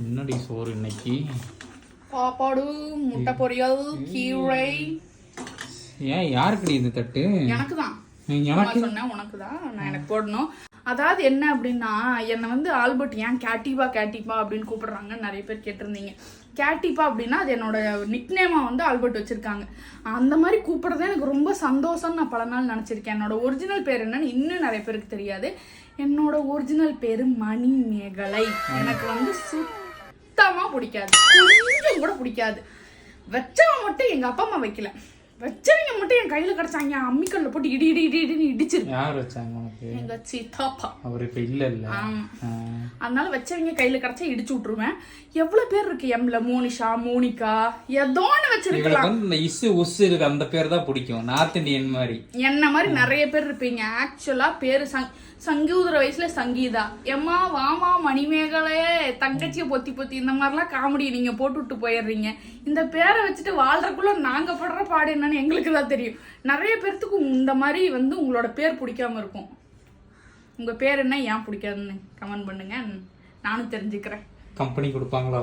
என்னடி சோறு இன்னைக்கு? சாப்பாடு, முட்டை பொரியல், கீரை. ஏன் யாருக்குடி இந்த தட்டு? எனக்கு தான். எனக்கு சொன்னேன் உனக்கு தான், நான் எனக்கு போடணும். அதாவது என்ன அப்படின்னா, என்னை வந்து ஆல்பர்ட் ஏன் கேட்டிப்பா கேட்டிப்பா அப்படின்னு கூப்பிடுறாங்கன்னு நிறைய பேர் கேட்டிருந்தீங்க. கேட்டிப்பா அப்படின்னா அது என்னோட நிக் நேமா வந்து ஆல்பர்ட் வச்சிருக்காங்க. அந்த மாதிரி கூப்பிடுறதே எனக்கு ரொம்ப சந்தோஷம்னு நான் பல நாள் நினச்சிருக்கேன். என்னோட ஒரிஜினல் பேர் என்னன்னு இன்னும் நிறைய பேருக்கு தெரியாது. என்னோட ஒரிஜினல் பேரு மணிமேகலை. எனக்கு வந்து சுத்தமா பிடிக்காது, கொஞ்சம் கூட பிடிக்காது. வச்சவன் மட்டும் எங்க அப்பா அம்மா வைக்கல, வச்சவங்க மட்டும் என் கையில கிடைச்சாங்க. அம்மிக்கல்ல போட்டு இடி இடி இடி இடின்னு இடிச்சிருக்கு. யார் வச்சாங்க உனக்கு? எங்க சித்தாப்பா. அவர் இப்ப இல்ல இல்ல. அதனால வச்சவங்க கையில கிடைச்சா இடிச்சு விட்டுருவேன். எவ்வளவு பேர் இருக்கு எம்ல, மோனிஷா, மோனிகா, ஏதோன்னு வச்சிருக்கலாம். இந்த இசு உசு இருக்கு, அந்த பேர் தான் பிடிக்கும். நார்த் இந்தியன் மாதிரி என்ன மாதிரி நிறைய பேர் இருப்பீங்க. ஆக்சுவலா பேரு சங்கீதர வயசுல சங்கீதா, எம்மா வாமா மணிமேகலையே, தங்கச்சியை பொத்தி பொத்தி, இந்த மாதிரிலாம் காமெடி நீங்க போட்டு விட்டு போயிடுறீங்க. இந்த பேரை வச்சுட்டு வாழ்றதுக்குள்ள நாங்க படுற பாடு என்னன்னு எங்களுக்கு தான் தெரியும். நிறைய பேர்த்துக்கு இந்த மாதிரி வந்து உங்களோட பேர் பிடிக்காம இருக்கும். உங்க பேர் என்ன, ஏன் பிடிக்காதுன்னு கமெண்ட் பண்ணுங்க, நானும் தெரிஞ்சுக்கிறேன். கம்பெனி கொடுப்பாங்களா?